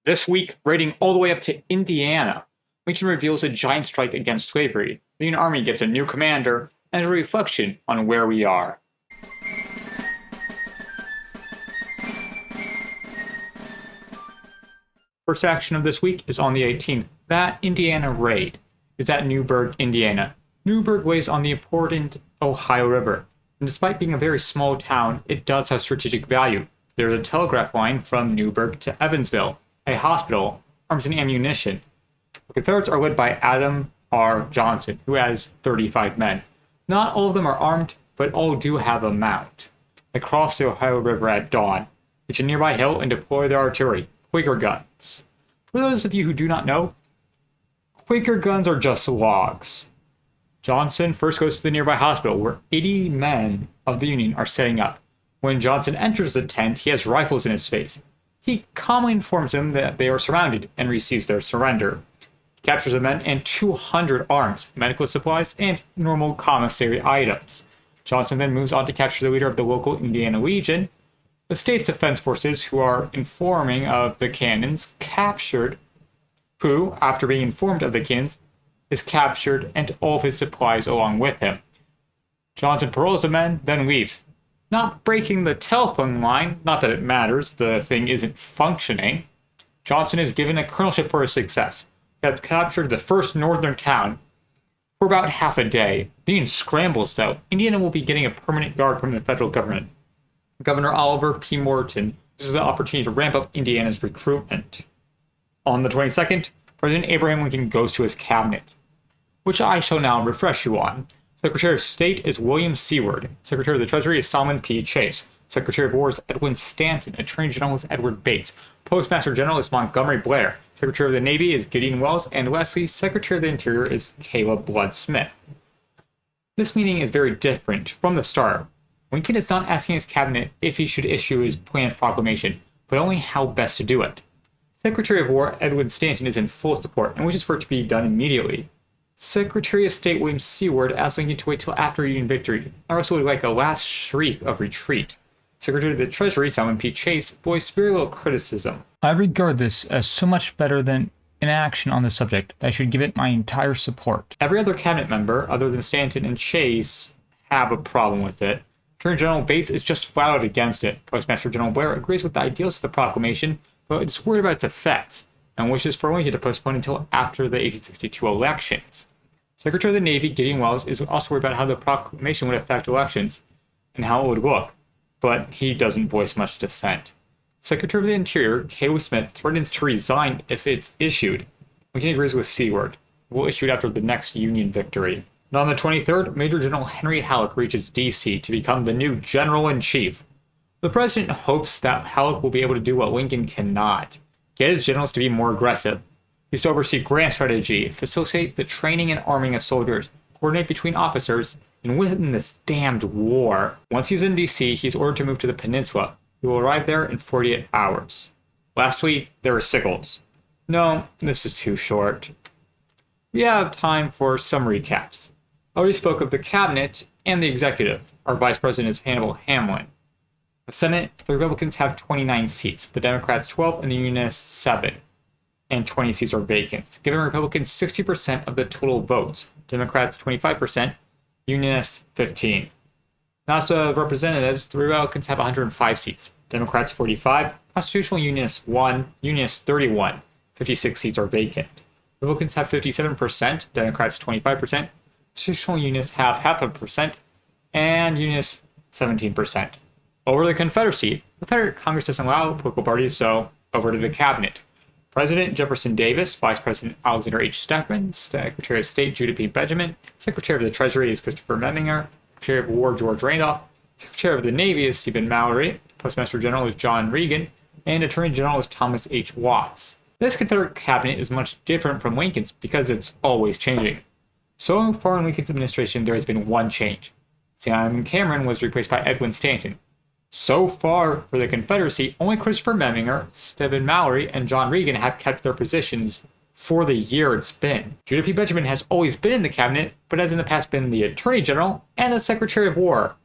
This week, raiding all the way up to Indiana, Lincoln reveals a giant strike against slavery, the Union Army gets a new commander, and a reflection on where we are. First action of this week is on the 18th. That Indiana raid is at Newburgh, Indiana. Newburgh lays on the important Ohio River, and despite being a very small town, it does have strategic value. There's a telegraph line from Newburgh to Evansville, a hospital, arms and ammunition. The Confederates are led by Adam R. Johnson, who has 35 men. Not all of them are armed, but all do have a mount. They cross the Ohio River at dawn, reach a nearby hill, and deploy their artillery, Quaker guns. For those of you who do not know, Quaker guns are just logs. Johnson first goes to the nearby hospital, where 80 men of the Union are setting up. When Johnson enters the tent, he has rifles in his face. He calmly informs them that they are surrounded and receives their surrender. He captures the men and 200 arms, medical supplies, and normal commissary items. Johnson then moves on to capture the leader of the local Indiana Legion. The state's defense forces, who are informing of the cannons, captured, who, after being informed of the cannons, is captured and all of his supplies along with him. Johnson paroles the men, then leaves. Not breaking the telephone line, not that it matters, the thing isn't functioning. Johnson is given a colonelship for his success. He had captured the first northern town for about half a day. The Union scrambles, though. Indiana will be getting a permanent guard from the federal government. Governor Oliver P. Morton uses the opportunity to ramp up Indiana's recruitment. On the 22nd, President Abraham Lincoln goes to his cabinet, which I shall now refresh you on. Secretary of State is William Seward. Secretary of the Treasury is Solomon P. Chase. Secretary of War is Edwin Stanton. Attorney General is Edward Bates. Postmaster General is Montgomery Blair. Secretary of the Navy is Gideon Welles. And lastly, Secretary of the Interior is Caleb Blood Smith. This meeting is very different from the start. Lincoln is not asking his cabinet if he should issue his planned proclamation, but only how best to do it. Secretary of War Edwin Stanton is in full support and wishes for it to be done immediately. Secretary of State William Seward asked Lincoln to wait till after Union victory, or else it would like a last shriek of retreat. Secretary of the Treasury Solomon P. Chase voiced very little criticism. I regard this as so much better than inaction on the subject that I should give it my entire support. Every other cabinet member, other than Stanton and Chase, have a problem with it. Attorney General Bates is just flat out against it. Postmaster General Blair agrees with the ideals of the proclamation, but is worried about its effects, and wishes for Lincoln to postpone until after the 1862 elections. Secretary of the Navy Gideon Welles is also worried about how the proclamation would affect elections and how it would look, but he doesn't voice much dissent. Secretary of the Interior Caleb Smith threatens to resign if it's issued. Lincoln agrees with Seward. It will issue it after the next Union victory. And on the 23rd, Major General Henry Halleck reaches D.C. to become the new General-in-Chief. The president hopes that Halleck will be able to do what Lincoln cannot: get his generals to be more aggressive. He's to oversee grand strategy, facilitate the training and arming of soldiers, coordinate between officers, and win this damned war. Once he's in D.C., he's ordered to move to the peninsula. He will arrive there in 48 hours. Lastly, there are Sickles. No, this is too short. We have time for some recaps. I already spoke of the cabinet and the executive. Our vice president is Hannibal Hamlin. The Senate, the Republicans have 29 seats, the Democrats 12, and the Unionists 7. And 20 seats are vacant, giving Republicans 60% of the total votes, Democrats 25%, Unionists 15%. House of Representatives, the Republicans have 105 seats, Democrats 45, Constitutional Unionists 1, Unionists 31, 56 seats are vacant. Republicans have 57%, Democrats 25%, Constitutional Unionists have 0.5%, and Unionists 17%. Over the Confederacy, the Confederate Congress doesn't allow political parties, so over to the cabinet. President Jefferson Davis, Vice President Alexander H. Stephens, Secretary of State Judah P. Benjamin, Secretary of the Treasury is Christopher Memminger, Secretary of War George Randolph, Secretary of the Navy is Stephen Mallory, Postmaster General is John Regan, and Attorney General is Thomas H. Watts. This Confederate cabinet is much different from Lincoln's because it's always changing. So far in Lincoln's administration, there has been one change. Sam Cameron was replaced by Edwin Stanton. So far, for the Confederacy, only Christopher Memminger, Stephen Mallory, and John Regan have kept their positions for the year it's been. Judah P. Benjamin has always been in the cabinet, but has in the past been the Attorney General and the Secretary of War.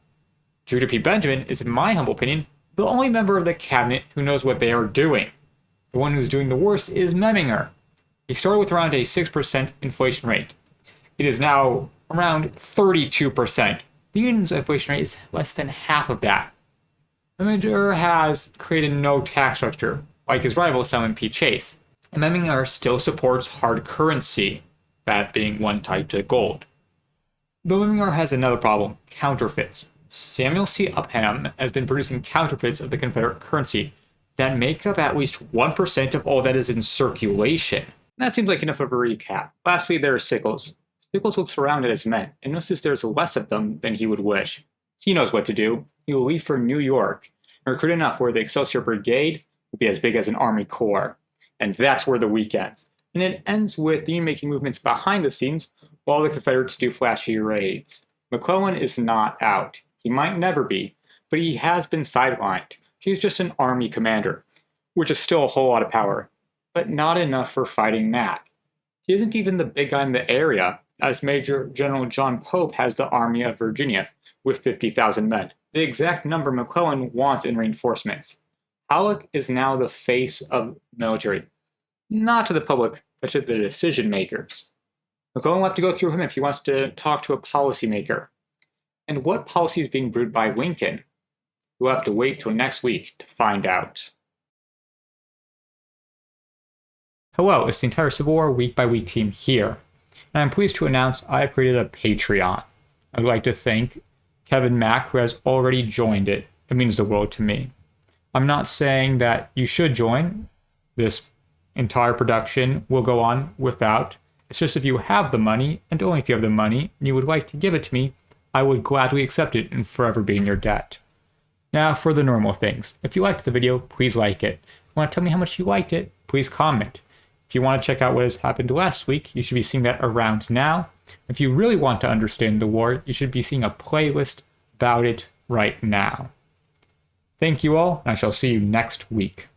Judah P. Benjamin is, in my humble opinion, the only member of the cabinet who knows what they are doing. The one who's doing the worst is Memminger. He started with around a 6% inflation rate. It is now around 32%. The union's inflation rate is less than half of that. Memminger has created no tax structure, like his rival Simon P. Chase. And Memminger still supports hard currency, that being one tied to gold. Though Memminger has another problem, counterfeits. Samuel C. Upham has been producing counterfeits of the Confederate currency that make up at least 1% of all that is in circulation. That seems like enough of a recap. Lastly, there are Sickles. Sickles looks around at his men and notices there's less of them than he would wish. He knows what to do. He will leave for New York and recruit enough where the Excelsior Brigade will be as big as an Army Corps. And that's where the week ends. And it ends with the Union making movements behind the scenes while the Confederates do flashy raids. McClellan is not out. He might never be, but he has been sidelined. He's just an army commander, which is still a whole lot of power, but not enough for fighting Mac. He isn't even the big guy in the area, as Major General John Pope has the Army of Virginia, with 50,000 men, the exact number McClellan wants in reinforcements. Halleck is now the face of military, not to the public, but to the decision makers. McClellan will have to go through him if he wants to talk to a policymaker. And what policy is being brewed by Lincoln? We'll have to wait till next week to find out. Hello, it's the entire Civil War Week by Week team here, and I'm pleased to announce I have created a Patreon. I'd like to thank Kevin Mack, who has already joined it. It means the world to me. I'm not saying that you should join. This entire production will go on without. It's just if you have the money, and only if you have the money, and you would like to give it to me, I would gladly accept it and forever be in your debt. Now for the normal things. If you liked the video, please like it. If you want to tell me how much you liked it, please comment. If you want to check out what has happened last week, you should be seeing that around now. If you really want to understand the war, you should be seeing a playlist about it right now. Thank you all, and I shall see you next week.